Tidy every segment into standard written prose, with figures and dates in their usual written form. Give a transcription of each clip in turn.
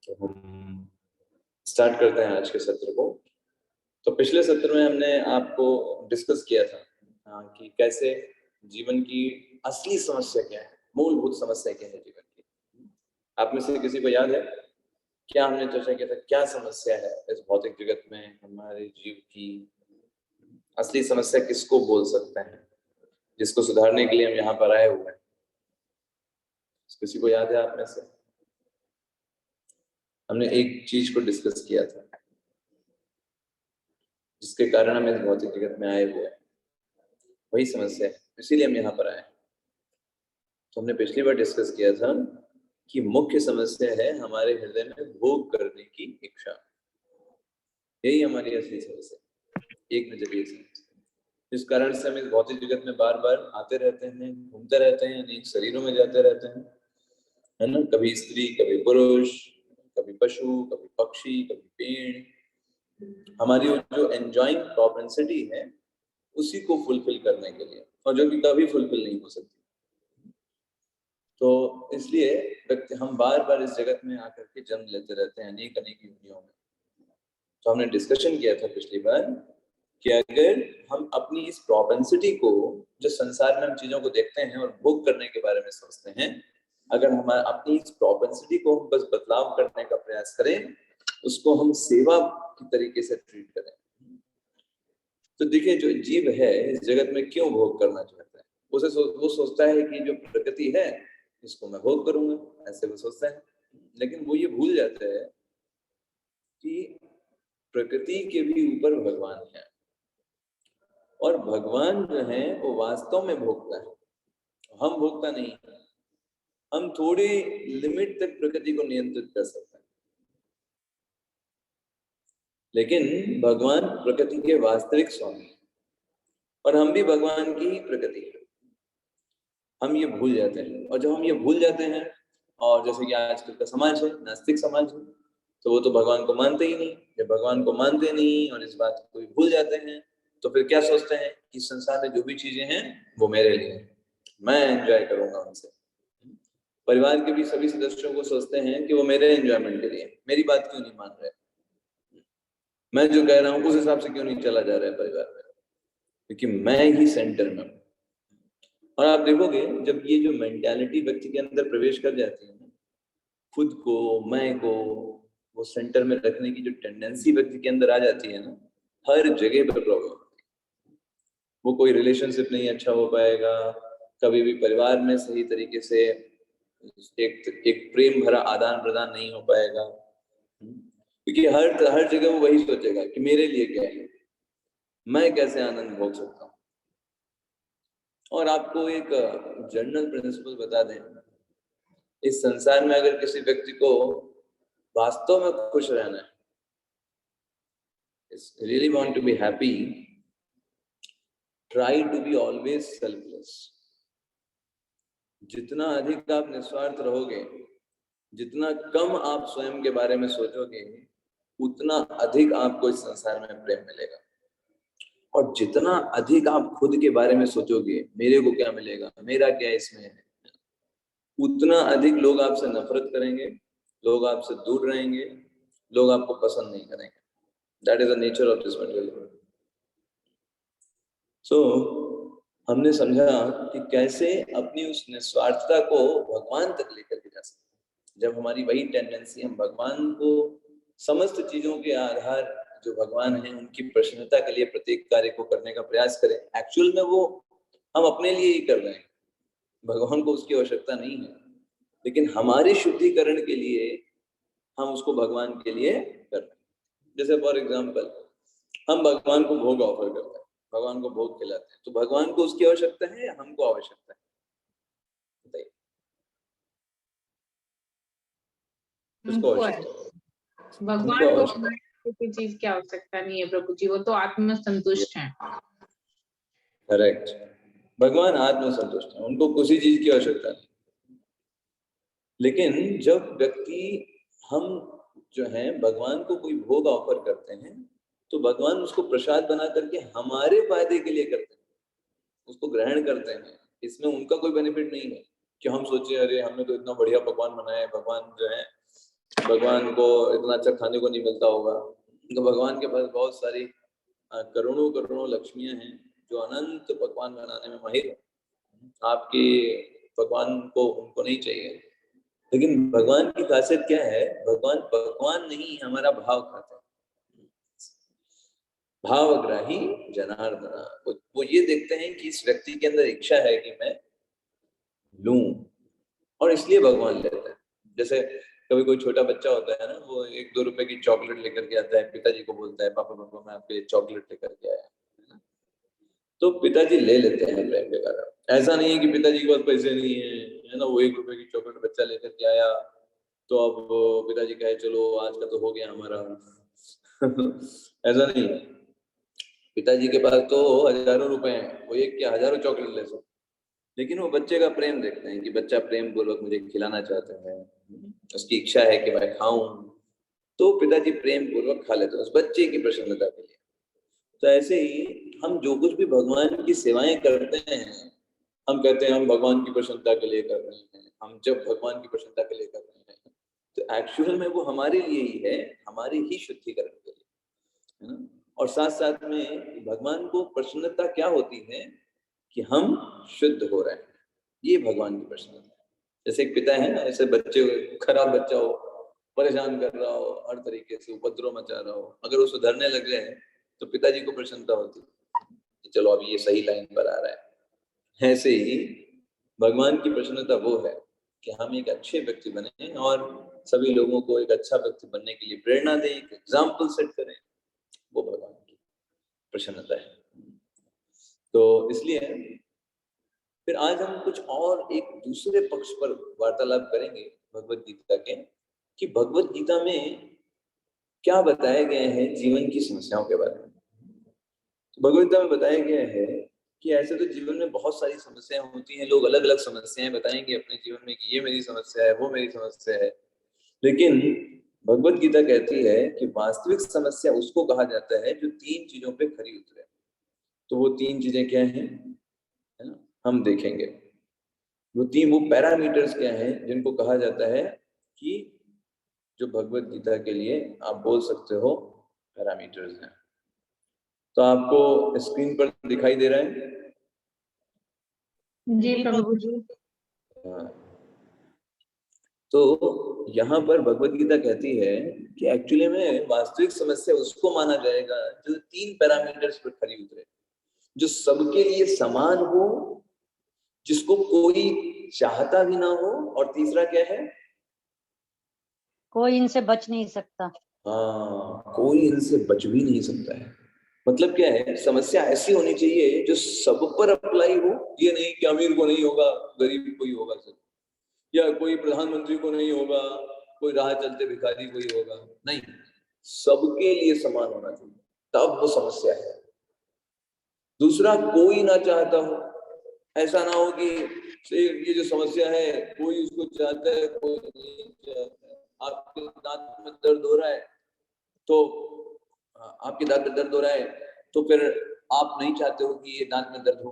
तो हम स्टार्ट करते हैं आज के सत्र को। तो पिछले सत्र में हमने आपको डिस्कस किया था कि कैसे जीवन की असली समस्या क्या है, मूलभूत समस्या क्या है जीवन की। आप में से किसी को याद है क्या हमने चर्चा किया था, क्या समस्या है इस भौतिक जगत में? हमारे जीव की असली समस्या किसको बोल सकते हैं, जिसको सुधारने के लिए हम यहाँ पर आए हुए हैं? किसी को याद है आप में से? हमने एक चीज को डिस्कस किया था जिसके कारण हम इस भौतिक जगत में आए हुए हैं, वही समस्या है, इसीलिए हम यहाँ पर आए। तो हमने पिछली बार डिस्कस किया था कि मुख्य समस्या है हमारे हृदय में भोग करने की इच्छा। यही हमारी असली समस्या, एक नजरिए से। इस कारण से हम इस भौतिक जगत में बार बार आते रहते हैं, घूमते रहते हैं, अनेक शरीरों में जाते रहते हैं, है ना। कभी स्त्री, कभी पुरुष, कभी पशु, कभी पक्षी, कभी पेड़। हमारी जो एंजॉइंग प्रोपेंसिटी है उसी को फुलफिल करने के लिए, और जो कि कभी फुलफिल नहीं हो सकती। तो इसलिए व्यक्ति हम बार बार इस जगत में आकर के जन्म लेते रहते हैं, अनेक अनेक योनियों में। तो हमने डिस्कशन किया था पिछली बार कि अगर हम अपनी इस प्रोपेंसिटी को, जो संसार में हम चीजों को देखते हैं और भोग करने के बारे में सोचते हैं, अगर हम अपनी इस प्रोपेंसिटी को हम बस बदलाव करने का प्रयास करें, उसको हम सेवा की तरीके से ट्रीट करें, तो देखिए जो जीव है इस जगत में क्यों भोग करना चाहता है? वो सोचता है कि जो प्रकृति है इसको मैं भोग करूंगा, ऐसे वो सोचता है। लेकिन वो ये भूल जाता है कि प्रकृति के भी ऊपर भगवान है, और भगवान जो है वो वास्तव में भोगता है, हम भोगता नहीं। हम थोड़ी लिमिट तक प्रकृति को नियंत्रित कर सकते हैं, लेकिन भगवान प्रकृति के वास्तविक स्वामी, और हम भी भगवान की ही प्रकृति है। हम ये भूल जाते हैं, और जब हम ये भूल जाते हैं, और जैसे कि आजकल का समाज है, नास्तिक समाज है, तो वो तो भगवान को मानते ही नहीं। जब भगवान को मानते नहीं और इस बात को भूल जाते हैं, तो फिर क्या सोचते हैं कि संसार में जो भी चीजें हैं वो मेरे लिए, मैं एंजॉय करूंगा उनसे। परिवार के भी सभी सदस्यों को सोचते हैं कि वो मेरे एंजॉयमेंट के लिए, मेरी बात क्यों नहीं मान रहे, मैं जो कह रहा हूँ उस हिसाब से क्यों नहीं चला जा रहा है परिवार में, क्योंकि मैं ही सेंटर में हूँ। और आप देखोगे जब ये जो मेंटालिटी व्यक्ति के अंदर प्रवेश कर जाती है, खुद को, मैं को वो सेंटर में रखने की जो टेंडेंसी व्यक्ति के अंदर आ जाती है ना, हर जगह पर प्रॉब्लम होती है। वो कोई रिलेशनशिप नहीं अच्छा हो पाएगा, कभी भी परिवार में सही तरीके से एक प्रेम भरा आदान प्रदान नहीं हो पाएगा, क्योंकि हर जगह वो वही सोचेगा कि मेरे लिए क्या है, मैं कैसे आनंद भोग सकता हूँ। और आपको एक जनरल प्रिंसिपल बता दें, इस संसार में अगर किसी व्यक्ति को वास्तव में खुश रहना है, really want to be happy, try to be always selfless. जितना अधिक आप निस्वार्थ रहोगे, जितना कम आप स्वयं के बारे में सोचोगे, उतना अधिक आपको इस संसार में प्रेम मिलेगा। और जितना अधिक आप खुद के बारे में सोचोगे, मेरे को क्या मिलेगा, मेरा क्या इसमें है, उतना अधिक लोग आपसे नफरत करेंगे, लोग आपसे दूर रहेंगे, लोग आपको पसंद नहीं करेंगे। That is the nature of this material world. So हमने समझा कि कैसे अपनी उस निस्वार्थता को भगवान तक लेकर के जा सकते हैं। जब हमारी वही टेंडेंसी, हम भगवान को समस्त चीजों के आधार जो भगवान है उनकी प्रसन्नता के लिए प्रत्येक कार्य को करने का प्रयास करें, एक्चुअल में वो हम अपने लिए ही कर रहे हैं, भगवान को उसकी आवश्यकता नहीं है, लेकिन हमारे शुद्धिकरण के लिए हम उसको भगवान के लिए कर रहे हैं। जैसे फॉर एग्जाम्पल हम भगवान को भोग ऑफर करते हैं, भगवान को भोग खिलाते हैं, तो भगवान को उसकी आवश्यकता है या हमको आवश्यकता है? बताइए, किसको आवश्यकता है? भगवान को किसी चीज की आवश्यकता नहीं है प्रभु जी, वो तो आत्म संतुष्ट हैं। करेक्ट, भगवान आत्म संतुष्ट है, उनको किसी चीज की आवश्यकता नहीं। लेकिन जब व्यक्ति, हम जो है भगवान को कोई भोग ऑफर करते हैं, तो भगवान उसको प्रसाद बना करके हमारे फायदे के लिए करते हैं, उसको ग्रहण करते हैं। इसमें उनका कोई बेनिफिट नहीं है कि हम सोचे अरे हमने तो इतना बढ़िया पकवान बनाया है, भगवान जो है भगवान को इतना अच्छा खाने को नहीं मिलता होगा, तो भगवान के पास बहुत सारी करोड़ों करोड़ों लक्ष्मियां हैं जो अनंत पकवान बनाने में माहिर है। आपके भगवान को उनको नहीं चाहिए, लेकिन भगवान की खासियत क्या है, भगवान पकवान नहीं हमारा भाव खाता है। भावग्राही जनार्दना, वो ये देखते हैं कि इस व्यक्ति के अंदर इच्छा है कि मैं लूं, और इसलिए भगवान लेते हैं। जैसे कभी कोई छोटा बच्चा होता है ना, वो 1-2 रुपए की चॉकलेट लेकर के आता है, पिताजी को बोलता है पापा पापा मैं आपके लिए चॉकलेट लेकर के आया, है ना? तो पिताजी ले लेते हैं प्रेम के कारण। ऐसा नहीं है कि पिताजी के पास पैसे नहीं है ना, वो 1 रुपए की चॉकलेट बच्चा लेकर के आया तो अब पिताजी कहे चलो आज का तो हो गया हमारा। ऐसा नहीं है, पिताजी के पास तो हजारों रुपए हैं, वो एक क्या हजारों चॉकलेट ले सकते, लेकिन वो बच्चे का प्रेम देखते हैं कि बच्चा प्रेम पूर्वक मुझे खिलाना चाहता है, उसकी इच्छा है कि मैं खाऊं, तो पिताजी प्रेम पूर्वक खा लेते हैं उस बच्चे की प्रसन्नता के लिए। तो ऐसे ही हम जो कुछ भी भगवान की सेवाएं करते हैं, हम कहते हैं हम भगवान की प्रसन्नता के लिए कर रहे हैं, हम जब भगवान की प्रसन्नता के लिए कर रहे हैं, तो एक्चुअल में वो हमारे लिए ही है, हमारे ही शुद्धिकरण के लिए, है ना? और साथ साथ में भगवान को प्रसन्नता क्या होती है कि हम शुद्ध हो रहे हैं, ये भगवान की प्रसन्नता है। जैसे एक पिता है ना, ऐसे बच्चे, खराब बच्चा हो, परेशान कर रहा हो, हर तरीके से उपद्रव मचा रहा हो, अगर वो सुधरने लग गए हैं तो पिताजी को प्रसन्नता होती है कि चलो अब ये सही लाइन पर आ रहा है। ऐसे ही भगवान की प्रसन्नता वो है कि हम एक अच्छे व्यक्ति बने और सभी लोगों को एक अच्छा व्यक्ति बनने के लिए प्रेरणा दें, एक एग्जाम्पल सेट करें, वो भगवान की प्रसन्नता है। तो इसलिए फिर आज हम कुछ और एक दूसरे पक्ष पर वार्तालाप करेंगे भगवत गीता के, कि भगवत गीता में क्या बताया गया है जीवन की समस्याओं के बारे में। तो भगवत गीता में बताया गया है कि ऐसे तो जीवन में बहुत सारी समस्याएं होती हैं, लोग अलग अलग समस्याएं बताएंगे अपने जीवन में कि ये मेरी समस्या है, वो मेरी समस्या है, लेकिन भगवत गीता कहती है कि वास्तविक समस्या उसको कहा जाता है जो 3 चीजों पे खरी उतरे। तो वो 3 चीजें क्या हैं, है ना, हम देखेंगे। वो पैरामीटर्स क्या हैं जिनको कहा जाता है कि जो भगवत गीता के लिए आप बोल सकते हो पैरामीटर्स हैं। तो आपको स्क्रीन पर दिखाई दे रहा है? जी प्रभु जी। हाँ। तो यहाँ पर भगवत गीता कहती है कि एक्चुअली में वास्तविक समस्या उसको माना जाएगा जो 3 पैरामीटर्स पर खरी उतरे, जो सबके लिए समान हो, जिसको कोई चाहता भी ना हो, और तीसरा क्या है, कोई इनसे बच नहीं सकता। हाँ, कोई इनसे बच भी नहीं सकता है। मतलब क्या है, समस्या ऐसी होनी चाहिए जो सब पर अप्लाई हो, ये नहीं कि अमीर को नहीं होगा गरीब को ही होगा सब, या कोई प्रधानमंत्री को नहीं होगा कोई राह चलते भिखारी को ही होगा, नहीं, सबके लिए समान होना चाहिए, तब वो समस्या है। दूसरा, कोई ना चाहता हो, ऐसा ना हो कि ये जो समस्या है कोई उसको चाहता है कोई नहीं चाहता है। आपके दांत में दर्द हो रहा है तो आपके दांत में दर्द हो रहा है तो फिर आप नहीं चाहते हो कि ये दांत में दर्द हो,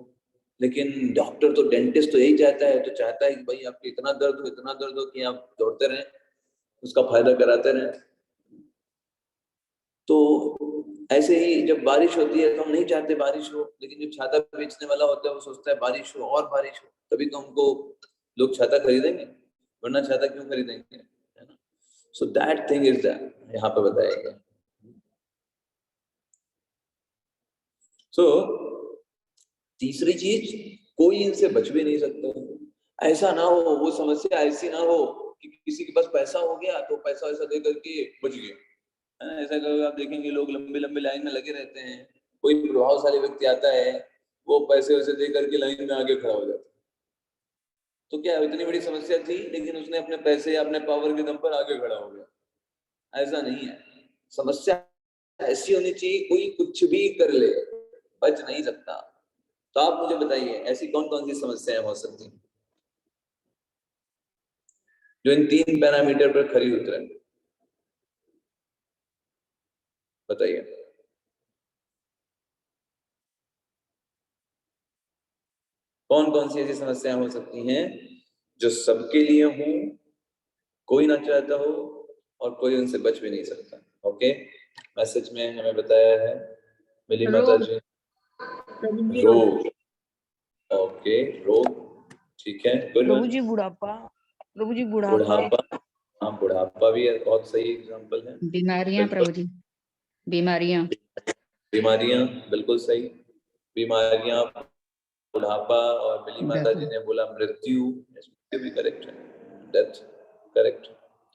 लेकिन डॉक्टर तो डेंटिस्ट तो यही चाहता है, तो चाहता है कि भाई आपके इतना दर्द हो कि आप दौड़ते रहें, उसका फायदा कराते रहें। तो ऐसे ही जब बारिश होती है तो हम नहीं चाहते बारिश हो, लेकिन जब छाता बेचने वाला होता है वो सोचता है बारिश हो और बारिश हो, तभी तो हमको लोग छाता खरीदेंगे, वरना छाता क्यों खरीदेंगे, है ना? So that thing is that यहाँ पे बताया गया। सो तीसरी चीज, कोई इनसे बच भी नहीं सकता। ऐसा ना हो, वो समस्या ऐसी ना हो कि किसी के पास पैसा हो गया तो पैसा वैसा दे करके बच गया, है ना? ऐसा कभी आप देखेंगे लोग लंबे लंबे लाइन में लगे रहते हैं, कोई प्रभावशाली व्यक्ति आता है वो पैसे वैसे दे करके लाइन में आगे खड़ा हो जाता है, तो क्या इतनी बड़ी समस्या थी लेकिन उसने अपने पैसे या अपने पावर के दम पर आगे खड़ा हो गया। ऐसा नहीं है, समस्या ऐसी होनी चाहिए कोई कुछ भी कर ले बच नहीं सकता। तो आप मुझे बताइए ऐसी कौन कौन सी समस्याएं हो सकती हैं जो इन 3 पैरामीटर पर खरी उतरे, बताइए। कौन कौन सी ऐसी समस्याएं हो सकती हैं जो सबके लिए हो, कोई ना चाहता हो, और कोई उनसे बच भी नहीं सकता। ओके, मैसेज में हमें बताया है मिली माता रोग, जी, प्रभु जी रोग। रोग। ओके, रोग, ठीक है, गुड प्रभु वन। जी बुढ़ापा, प्रभु जी बुढ़ापा, बुढ़ापा, हाँ बुढ़ापा भी है, बहुत सही एग्जाम्पल है। बीमारियां प्रभु जी, बीमारियां। बीमारियां, बिल्कुल सही, बीमारियां, बुढ़ापा, और मिली माता जी ने बोला मृत्यु, मृत्यु भी करेक्ट है, डेथ करेक्ट।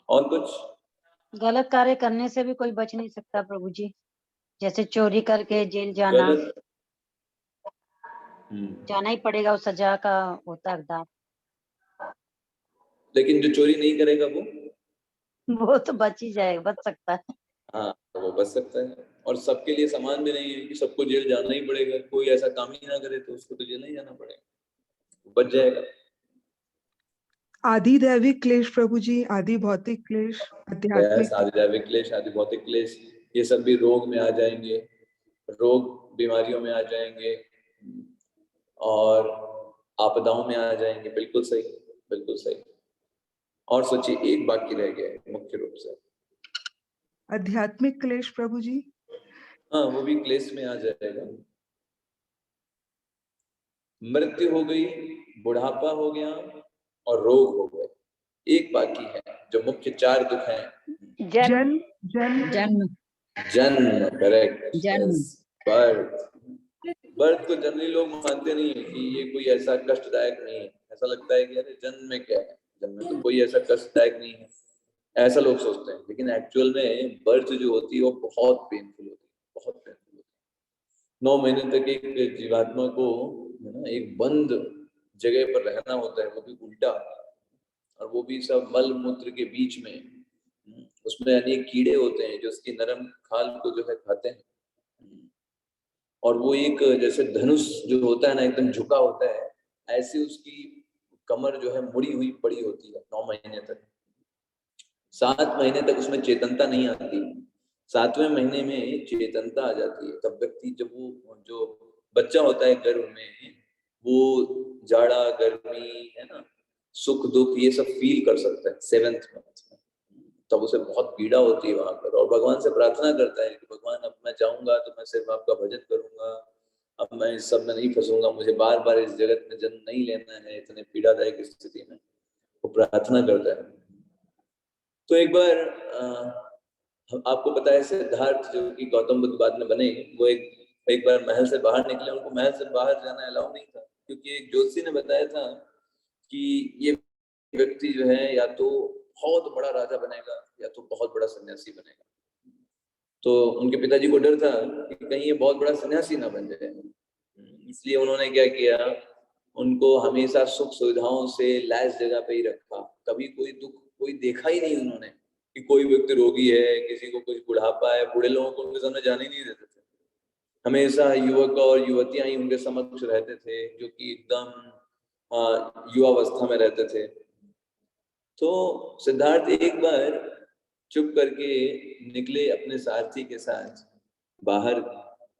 और कुछ? गलत कार्य करने से भी कोई बच नहीं सकता प्रभु जी, जैसे चोरी करके जेल जाना, गलत, जाना ही पड़ेगा, उस सजा का होता है हकदार। लेकिन जो चोरी नहीं करेगा वो तो बच ही जाएगा, बच सकता है। हाँ तो वो बच सकता है। और सबके लिए समान भी नहीं है कि सबको जेल जाना ही पड़ेगा, कोई ऐसा काम ही ना करे तो उसको तो जेल नहीं जाना पड़ेगा, बच जाएगा। आदि दैविक क्लेश प्रभु जी, आदि भौतिक क्लेश, आध्यात्मिक आदि दैविक क्लेश, आदि भौतिक क्लेश, ये सब भी रोग में आ जाएंगे, रोग बीमारियों में आ जाएंगे, और आपदाओं में आ जाएंगे। बिल्कुल सही, बिल्कुल सही। और सोचिए, एक बाकी रह गया है मुख्य रूप से, आध्यात्मिक क्लेश प्रभु जी। हाँ वो भी क्लेश में आ जाएगा। मृत्यु हो गई, बुढ़ापा हो गया, और रोग हो गए। एक बाकी है जो मुख्य चार दुख हैं। जन्म, जन्म, जन्म, जन्म, करेक्ट, जन्म। बर्थ। बर्थ को जनरली लोग मानते नहीं है कि ये कोई ऐसा कष्टदायक नहीं है, ऐसा लगता है कि अरे जन्म में क्या है, जन्म में तो कोई ऐसा कष्टदायक नहीं है, ऐसा लोग सोचते हैं। लेकिन एक्चुअल में बर्थ जो होती है वो बहुत पेनफुल होती है, बहुत पेनफुल होती है। 9 महीने तक एक जीवात्मा को है ना एक बंद जगह पर रहना होता है, वो भी उल्टा, और वो भी सब मल मूत्र के बीच में। उसमें अनेक कीड़े होते हैं जो उसकी नरम खाल को जो है खाते हैं, और वो एक जैसे धनुष जो होता है ना एकदम झुका होता है, ऐसे उसकी कमर जो है मुड़ी हुई पड़ी होती है 9 महीने तक। 7 महीने तक उसमें चेतनता नहीं आती, 7वें महीने में चेतनता आ जाती है। तब व्यक्ति, जब वो जो बच्चा होता है गर्भ में, वो जाड़ा गर्मी है ना, सुख दुख ये सब फील कर सकता है 7th मंथ में। तब उसे बहुत पीड़ा होती है वहां पर, और भगवान से प्रार्थना करता है कि भगवान अब मैं जाऊंगा तो मैं सिर्फ आपका भजन करूंगा, अब मैं इस सब में नहीं फंसूंगा, मुझे बार बार इस जगत में जन्म नहीं लेना है इतने पीड़ादायक स्थिति में। वो प्रार्थना करता है। तो एक बार आपको पता है सिद्धार्थ जो कि गौतम बुद्ध बाद में बने, वो एक बार महल से बाहर निकले, उनको महल से बाहर जाना अलाउ नहीं था, क्योंकि एक ज्योतिषी ने बताया था कि ये व्यक्ति जो है या तो बहुत बड़ा राजा बनेगा या तो बहुत बड़ा सन्यासी बनेगा। तो उनके पिताजी को डर था कि कहीं ये बहुत बड़ा सन्यासी ना बन जाए, इसलिए उन्होंने क्या किया, उनको हमेशा सुख सुविधाओं से लैस जगह पे ही रखा। कभी कोई दुख कोई देखा ही नहीं उन्होंने कि कोई व्यक्ति रोगी है, किसी को कुछ बुढ़ापा है, बूढ़े लोगों को उनके सामने जाने नहीं देते थे। हमेशा युवक और युवतियां ही उनके समक्ष रहते थे, जो कि एकदम युवावस्था में रहते थे। तो सिद्धार्थ एक बार चुप करके निकले अपने सारथी के साथ बाहर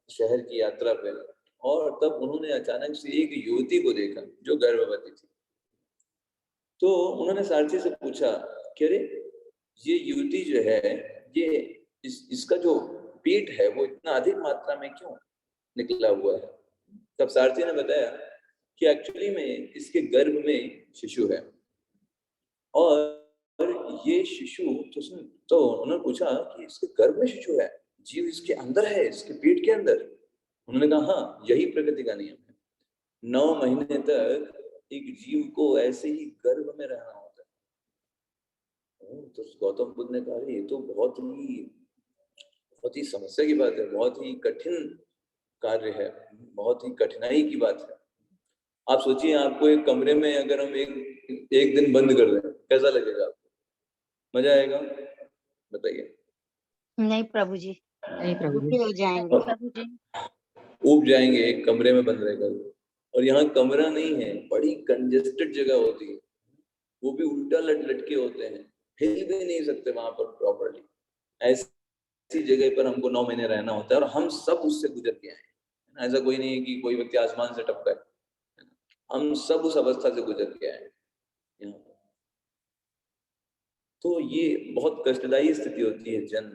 शहर की यात्रा पर, और तब उन्होंने अचानक से एक युवती को देखा जो गर्भवती थी। तो उन्होंने सारथी से पूछा कि अरे ये युवती जो है, ये इसका जो पेट है वो इतना अधिक मात्रा में क्यों निकला हुआ है? तब सारथी ने बताया कि एक्चुअली में इसके गर्भ में शिशु है, और ये शिशु तो उन्होंने पूछा कि इसके गर्भ में शिशु है, जीव इसके अंदर है, इसके पेट के अंदर? उन्होंने कहा हाँ, यही प्रकृति का नियम है। 9 महीने तक एक जीव को ऐसे ही गर्भ में रहना होता है। तो गौतम बुद्ध ने कहा ये तो बहुत ही समस्या की बात है, बहुत ही कठिन कार्य है, बहुत ही कठिनाई की बात है। आप सोचिए, आपको एक कमरे में अगर हम एक दिन बंद कर दें, कैसा लगेगा आपको? मजा आएगा? बताइए। नहीं प्रभु जी, नहीं प्रभु जी, दुखी हो जाएंगे प्रभु जी। ऊब जाएंगे एक कमरे में बंद रहकर। और यहाँ कमरा नहीं है, बड़ी कंजेस्टेड जगह होती है, वो भी उल्टा लटके होते हैं, हिल भी नहीं सकते वहां पर प्रॉपर्ली। ऐसी जगह पर हमको 9 महीने रहना होता है, और हम सब उससे गुजर के आए हैं। ऐसा कोई नहीं है कि कोई व्यक्ति आसमान से टपका है, हम सब उस अवस्था से गुजर के आए हैं यहाँ। तो ये बहुत कष्टदायी स्थिति होती है, जन्म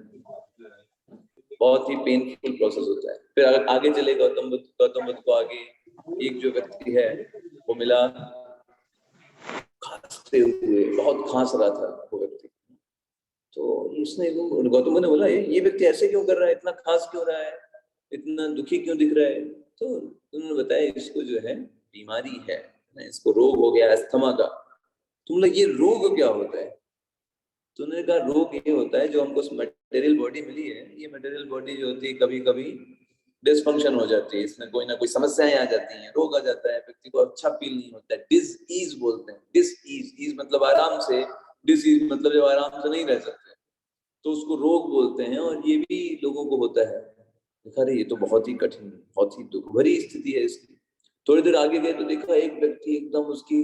बहुत ही पेनफुल प्रोसेस होता है। फिर आगे चले गौतम बुद्ध को आगे एक जो व्यक्ति है वो मिला, खांसते हुए, बहुत खांस रहा था वो व्यक्ति। तो इसने गौतम बुद्ध ने बोला, ये व्यक्ति ऐसे क्यों कर रहा है, इतना खांस क्यों रहा है, इतना दुखी क्यों दिख रहा है? तो उन्होंने बताया इसको जो है बीमारी है, इसको रोग हो गया अस्थमा का। तुम लोग ये रोग क्या होता है? तो उन्होंने कहा रोग ये होता है जो हमको मटेरियल बॉडी मिली है, ये मटेरियल बॉडी जो होती है कभी कभी डिसफंक्शन हो जाती है, इसमें कोई ना कोई समस्याएं आ जाती हैं, रोग आ जाता है, व्यक्ति को अच्छा फील नहीं होता है, डिसईज बोलते हैं। डिसईज, ईज मतलब आराम से, डिसईज मतलब जब आराम से नहीं रह सकते, तो उसको रोग बोलते हैं। और ये भी लोगों को होता है। देखा रे, ये तो बहुत ही कठिन, बहुत ही दुख भरी स्थिति है इसकी। थोड़ी देर आगे गए तो देखा एक व्यक्ति एकदम उसकी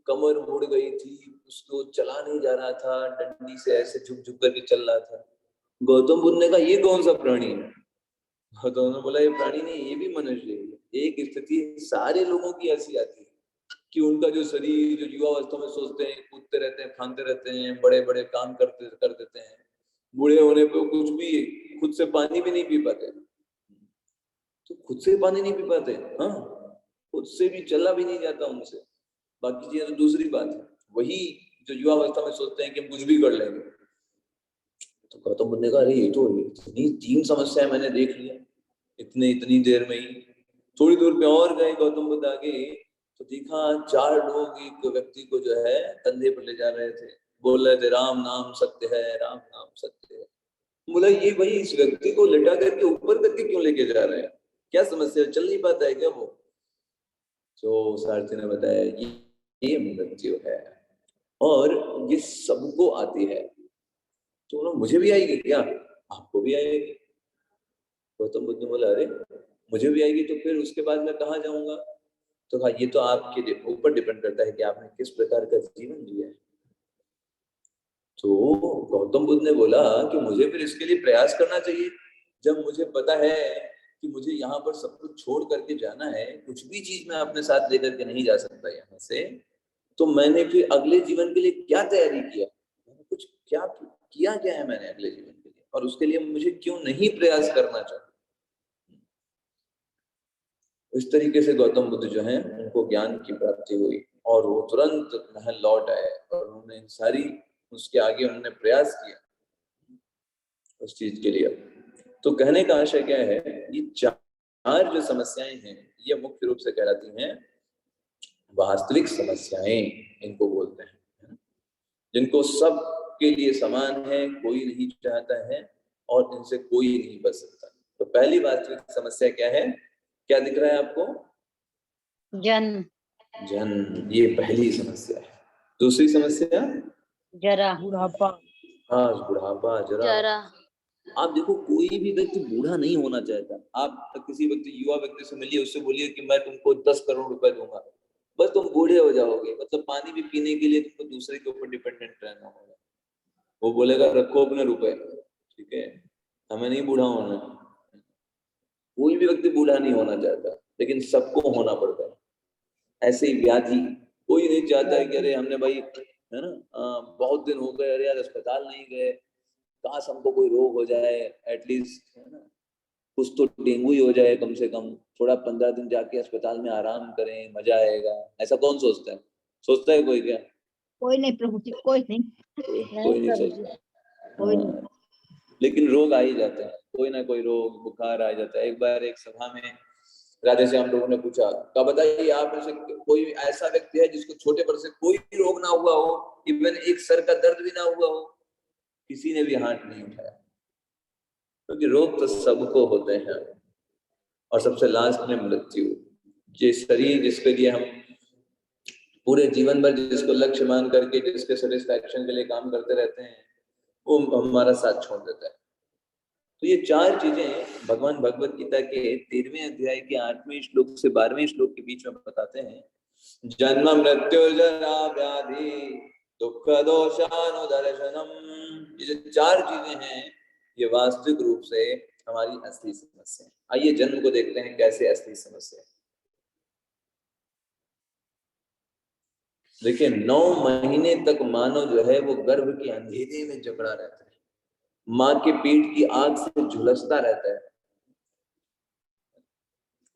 कमर मुड़ गई थी, उसको चला नहीं जा रहा था, डंडी से ऐसे झुक झुक करके चल रहा था। गौतम बुद्ध ने कहा ये कौन सा प्राणी है? तो उन्होंने बोला ये प्राणी नहीं, ये भी मनुष्य है। एक स्थिति सारे लोगों की ऐसी आती है कि उनका जो शरीर, जो युवावस्था में सोचते हैं, कूदते रहते हैं, फांदते रहते हैं, बड़े बड़े काम कर देते हैं, बूढ़े होने पे कुछ भी, खुद से पानी भी नहीं पी पाते। तो खुद से पानी नहीं पी पाते, हाँ, खुद से भी चला भी नहीं जाता उनसे, बाकी चीजें तो दूसरी बात है। वही जो युवावस्था में सोचते हैं कि हम कुछ भी कर लेंगे। तो गौतम बुद्ध ने कहा, अरे ये तो इतनी 3 समस्याएं मैंने देख लिया इतनी देर में ही। थोड़ी दूर पे और गए गौतम बुद्ध आगे, तो देखा 4 लोग एक व्यक्ति को जो है कंधे पर ले जा रहे थे, बोल रहे थे राम नाम सत्य है, राम नाम सत्य है। बोला ये भाई इस व्यक्ति को लिटा करके ऊपर करके क्यों लेके जा रहे हैं, क्या समस्या, चल नहीं पाता है क्या वो? तो सारथी ने बताया ये मृत्यु है और ये सबको आती है। तो मुझे भी आएगी क्या? आपको भी आएगी। गौतम बुद्ध ने बोला, अरे मुझे भी आएगी तो फिर उसके बाद मैं कहाँ जाऊंगा? तो कहा ये तो आपके ऊपर डिपेंड करता है कि आपने किस प्रकार का जीवन जिया है। तो गौतम बुद्ध ने बोला कि मुझे फिर इसके लिए प्रयास करना चाहिए। जब मुझे पता है कि मुझे यहाँ पर सब कुछ छोड़ करके जाना है, कुछ भी चीज मैं अपने साथ लेकर के नहीं जा सकता यहाँ से, तो मैंने फिर अगले जीवन के लिए क्या तैयारी किया, मैंने कुछ क्या क्या है मैंने अगले जीवन के लिए, और उसके लिए मुझे क्यों नहीं प्रयास करना चाहिए। इस तरीके से गौतम बुद्ध जो है उनको ज्ञान की प्राप्ति हुई और वो तुरंत महल लौट आए और उन्होंने सारी उसके आगे उन्होंने प्रयास किया उस चीज के लिए। तो कहने का आशय क्या है, ये 4 जो समस्याएं हैं ये मुख्य रूप से कहलाती हैं वास्तविक समस्याएं, इनको बोलते हैं, जिनको सब के लिए समान है, कोई नहीं चाहता है और इनसे कोई नहीं बच सकता। तो पहली वास्तविक समस्या क्या है, क्या दिख रहा है आपको? जन्म, जन्म, ये पहली समस्या है। दूसरी समस्या जरा, बुढ़ापा, हाँ, बुढ़ापा, जरा। आप देखो कोई भी व्यक्ति बूढ़ा नहीं होना चाहता। आप किसी व्यक्ति, युवा व्यक्ति से मिलिए, उससे बोलिए कि मैं तुमको 10 करोड़ रुपए दूंगा, बस तुम बूढ़े हो जाओगे, मतलब पानी भी पीने के लिए तुमको दूसरे के ऊपर डिपेंडेंट रहना होगा। वो बोलेगा रखो अपने रुपए, ठीक है, हमें नहीं बूढ़ा होना। कोई भी व्यक्ति बूढ़ा नहीं होना चाहता, लेकिन सबको होना पड़ता है। ऐसे ही व्याधि, कोई नहीं चाहता है कि अरे हमने भाई, है ना, बहुत दिन हो गए, अरे यार अस्पताल नहीं गए, काश हमको कोई रोग हो जाए एटलीस्ट, है ना, कुछ तो डेंगू ही हो जाए कम से कम, थोड़ा 15 दिन जाके अस्पताल में आराम करें, मजा आएगा। ऐसा कौन सोचता है? सोचता है कोई क्या? कोई नहीं प्रभु जी, कोई नहीं, कोई नहीं सोचता। कोई नहीं। हाँ, लेकिन रोग आ ही जाते हैं, कोई ना कोई रोग, बुखार आ जाता है। एक बार एक सभा में राधे श्याम लोगों ने पूछा, क्या बताइए आप में से कोई ऐसा व्यक्ति है जिसको छोटे पर से कोई रोग ना हुआ हो, इवन एक सर का दर्द भी ना हुआ हो? किसी ने भी हाथ नहीं उठाया, क्योंकि रोग तो सबको होते हैं। और सबसे लास्ट में मृत्यु, ये शरीर जिसके लिए हम पूरे जीवन भर जिसको लक्ष्य मान करके जिसके सेटिस्फैक्शन के लिए काम करते रहते हैं, वो हमारा साथ छोड़ देता है। तो ये 4 चीजें भगवान भगवत गीता के 13वें अध्याय के 8वें श्लोक से 12वें श्लोक के बीच में बताते हैं। जन्म मृत्यु जरा व्याधि दुख दोषानुदर्शनम, ये जो 4 चीजें हैं ये वास्तविक रूप से हमारी असली समस्या है। आइए जन्म को देखते हैं कैसे असली समस्या है। देखिए 9 महीने तक मानव जो है वो गर्भ के अंधेरे में जकड़ा रहता है, माँ के पेट की आग से झुलसता रहता है,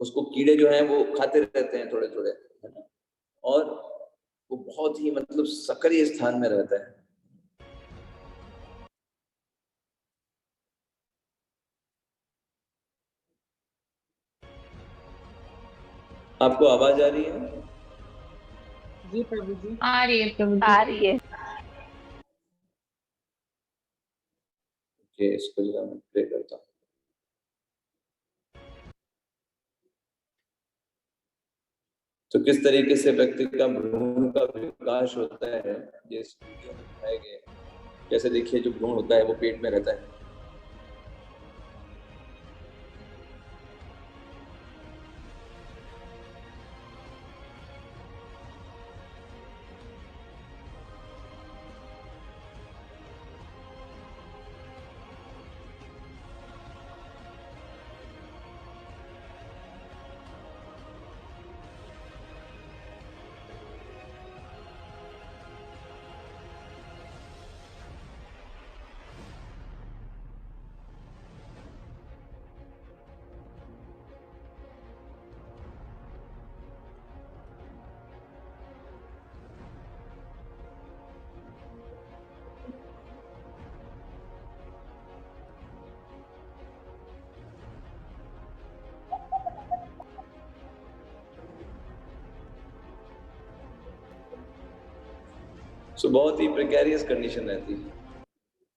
उसको कीड़े जो हैं वो खाते रहते हैं थोड़े थोड़े, है ना, और वो बहुत ही मतलब सक्रिय स्थान में रहता है। आपको आवाज आ रही है? जी प्रभु जी। आ रही है प्रभु जी। आ रही है। ओके, इसको जरा मैं प्ले करता हूँ। तो किस तरीके से व्यक्ति का भ्रूण का विकास होता है, ये इस वीडियो में दिखाया गया है। जैसे देखिए जो भ्रूण होता है वो पेट में रहता है, सो बहुत ही प्रिकेरियस कंडीशन रहती है।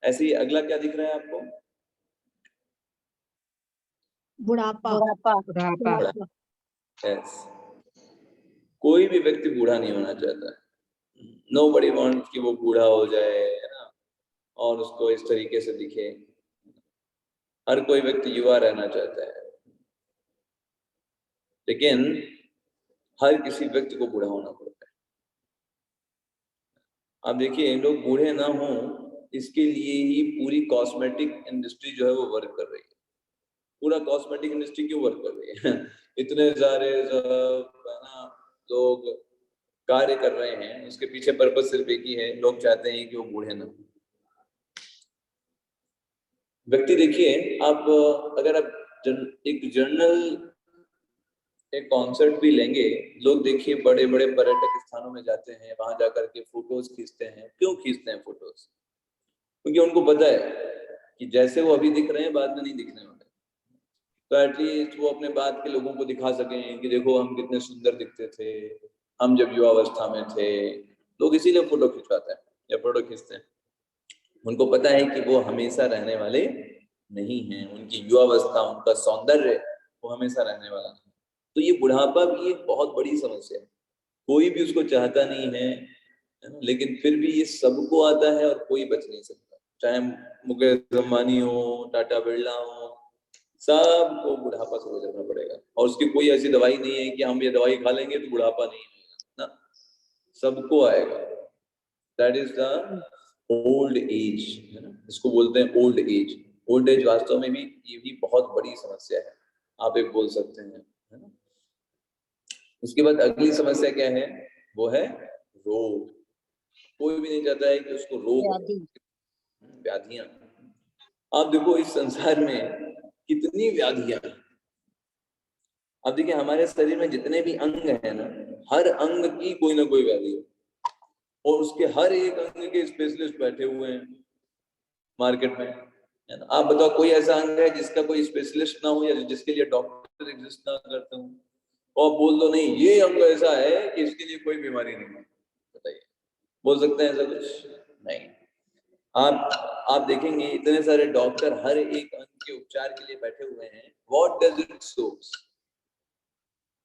ऐसे ही अगला क्या दिख रहा है आपको? बुढ़ापा। बुढ़ापा। यस, कोई भी व्यक्ति बूढ़ा नहीं होना चाहता है। नोबडी वांट्स कि वो बूढ़ा हो जाए, है ना, और उसको इस तरीके से दिखे। हर कोई व्यक्ति युवा रहना चाहता है, लेकिन हर किसी व्यक्ति को बूढ़ा होना पड़ता है। आप देखिए लोग बूढ़े ना हो इसके लिए ही पूरी कॉस्मेटिक इंडस्ट्री जो है वो वर्क कर रही है। पूरा कॉस्मेटिक इंडस्ट्री क्यों वर्क कर रही है? इतने सारे है ना लोग कार्य कर रहे हैं, उसके पीछे पर्पस सिर्फ एक ही है, लोग चाहते हैं कि वो बूढ़े ना हो। व्यक्ति देखिए आप, अगर आप एक जर्नल एक कॉन्सर्ट भी लेंगे, लोग देखिए बड़े बड़े पर्यटक स्थानों में जाते हैं, वहां जाकर के फोटोज खींचते हैं। क्यों खींचते हैं फोटोज? क्योंकि उनको पता है कि जैसे वो अभी दिख रहे हैं बाद में नहीं दिखने वाले, तो एटलीस्ट वो अपने बाद के लोगों को दिखा सकें कि देखो हम कितने सुंदर दिखते थे हम जब युवावस्था में थे। लोग इसीलिए फोटो खिंचवाते हैं या फोटो खींचते हैं। उनको पता है कि वो हमेशा रहने वाले नहीं हैं, उनकी युवावस्था उनका सौंदर्य वो हमेशा रहने वाला नहीं। तो ये बुढ़ापा भी एक बहुत बड़ी समस्या है, कोई भी उसको चाहता नहीं है ना, लेकिन फिर भी ये सबको आता है और कोई बच नहीं सकता। चाहे मुकेश अंबानी हो, टाटा बिरला हो, सबको बुढ़ापा से गुजरना पड़ेगा। और उसकी कोई ऐसी दवाई नहीं है कि हम ये दवाई खा लेंगे तो बुढ़ापा नहीं आएगा ना, सबको आएगा। That is the old age, है ना, इसको बोलते हैं ओल्ड एज। ओल्ड एज वास्तव में भी ये भी बहुत बड़ी समस्या है, आप एक बोल सकते हैं, है ना। उसके बाद अगली समस्या क्या है? वो है रोग। कोई भी नहीं चाहता है कि उसको रोग हो, व्याधियां। आप देखो इस संसार में कितनी व्याधियां। अब देखिए हमारे शरीर में जितने भी अंग है ना, हर अंग की कोई ना कोई व्याधि है, और उसके हर एक अंग के स्पेशलिस्ट बैठे हुए हैं मार्केट में, है ना। आप बताओ कोई ऐसा अंग है जिसका कोई स्पेशलिस्ट ना हो या जिसके लिए डॉक्टर एग्जिस्ट ना करते हो, और बोल दो नहीं ये अंग ऐसा है कि इसके लिए कोई बीमारी नहीं है? बताइए, बोल सकते हैं ऐसा कुछ? नहीं। आप देखेंगे इतने सारे डॉक्टर हर एक अंग के उपचार के लिए बैठे हुए हैं। What does it shows?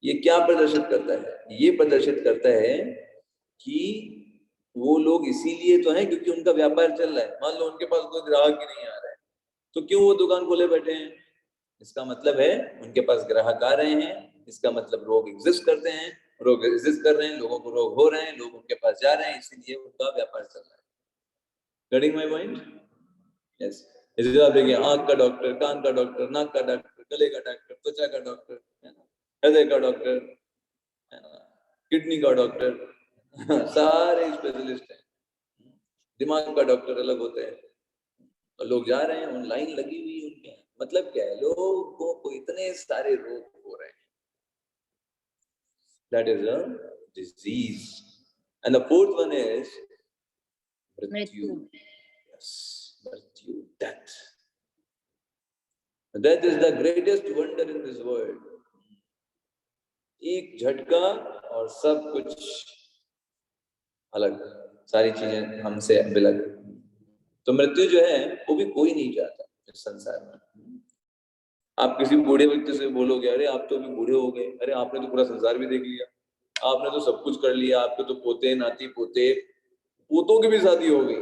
ये क्या प्रदर्शित करता है? ये प्रदर्शित करता है कि वो लोग इसीलिए तो हैं क्योंकि उनका व्यापार चल रहा है। मान लो उनके पास कोई ग्राहक ही नहीं आ रहा है, तो क्यों वो दुकान खोले बैठे हैं? इसका मतलब है उनके पास ग्राहक आ रहे हैं, इसका मतलब रोग एग्जिस्ट करते हैं, रोग एग्जिस्ट कर रहे हैं, लोगों को रोग हो रहे हैं, लोग उनके पास जा रहे हैं, इसीलिए उनका व्यापार चल रहा है। Getting my point? यस। इसलिए आप देखिए आंख का डॉक्टर, कान का डॉक्टर, नाक का डॉक्टर, गले का डॉक्टर, त्वचा का डॉक्टर, है ना, हृदय का डॉक्टर, है ना, किडनी का डॉक्टर, सारे स्पेशलिस्ट हैं, दिमाग का डॉक्टर अलग होते हैं, और लोग जा रहे हैं, लाइन लगी हुई है उनके। मतलब क्या है, लोगों को इतने सारे रोग हो रहे हैं। That is a disease. And the fourth one is mrityu. Yes, mrityu, death. Death is the greatest wonder in this world. एक झटका और सब कुछ अलग, सारी चीजें हमसे अलग। तो मृत्यु जो है वो भी कोई नहीं चाहता इस संसार में। आप किसी बूढ़े व्यक्ति से बोलोगे, अरे आप तो अभी बूढ़े हो गए, अरे आपने तो पूरा संसार भी देख लिया, आपने तो सब कुछ कर लिया, आपके तो पोते नाती पोते पोतों की भी शादी हो गई,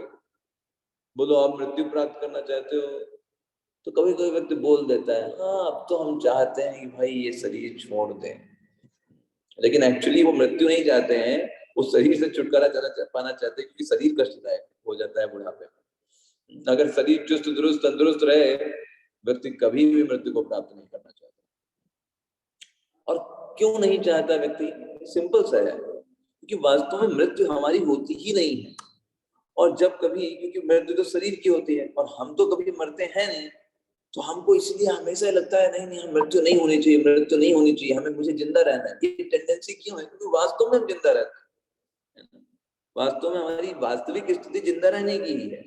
बोलो आप मृत्यु प्राप्त करना चाहते हो? तो कभी कभी व्यक्ति बोल देता है, हाँ अब तो हम चाहते हैं कि भाई ये शरीर छोड़ दें, लेकिन एक्चुअली वो मृत्यु नहीं चाहते हैं, उस शरीर से छुटकारा पाना चाहते हैं, क्योंकि शरीर कष्टदायक हो जाता है बुढ़ापे में। अगर शरीर चुस्त दुरुस्त तंदुरुस्त रहे, व्यक्ति कभी भी मृत्यु को प्राप्त नहीं करना चाहता। और क्यों नहीं चाहता व्यक्ति? सिंपल सा है, क्योंकि वास्तव में मृत्यु हमारी होती ही नहीं है। और जब कभी, क्योंकि मृत्यु तो शरीर की होती है और हम तो कभी मरते हैं नहीं, तो हमको इसलिए हमेशा लगता है नहीं नहीं मृत्यु नहीं होनी चाहिए, मृत्यु नहीं होनी चाहिए, हमें मुझे जिंदा रहना है। ये टेंडेंसी क्यों है? क्योंकि वास्तव में हम जिंदा रहते हैं, वास्तव में हमारी वास्तविक स्थिति जिंदा रहने की ही है।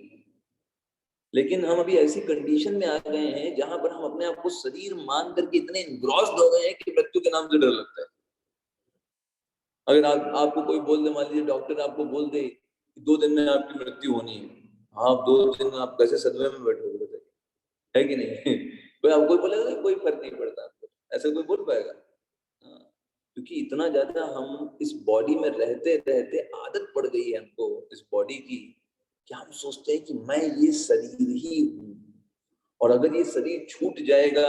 लेकिन हम अभी ऐसी कंडीशन में आ गए हैं जहां पर हम अपने आप को शरीर मान करके इतने एनग्रॉस्ड हो गए हैं कि मृत्यु के नाम से डर लगता है। अगर आपको कोई बोल दे, मान लीजिए डॉक्टर आपको बोल दे कि 2 दिन में आपकी मृत्यु होनी है, आप 2 दिन आप कैसे सदमे में बैठोगे? बताइए, है कि नहीं? कोई आपको बोलेगा कोई फर्क नहीं पड़ता आपको, ऐसा कोई बोल पाएगा? क्योंकि इतना ज्यादा हम इस बॉडी में रहते रहते आदत पड़ गई है हमको इस बॉडी की, कि हम सोचते हैं कि मैं ये शरीर ही हूँ, और अगर ये शरीर छूट जाएगा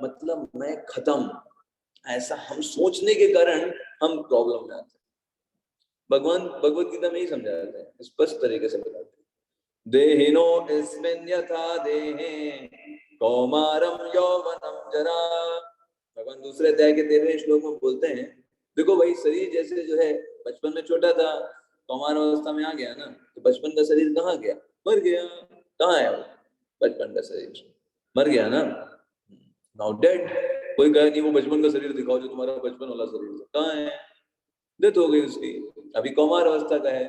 मतलब मैं खत्म। ऐसा हम सोचने के कारण हम प्रॉब्लम में आते हैं। भगवान भगवत गीता में ही समझाते हैं, स्पष्ट तरीके से बताते हैं, देहिनो अस्मिन् यथा देहे कौमारम यौवनम जरा। भगवान दूसरे अध्याय के 13वें श्लोक में बोलते हैं, देखो भाई शरीर जैसे जो है बचपन में छोटा था, कौमार अवस्था में आ गया ना, तो बचपन का शरीर कहाँ गया? मर गया। कहाँ है वो बचपन का शरीर? मर गया ना, नाउ डेड। कोई कहे नहीं वो बचपन का शरीर दिखाओ जो तुम्हारा बचपन वाला शरीर था, कहाँ है? डेथ हो गई उसकी। अभी कौमार अवस्था का है,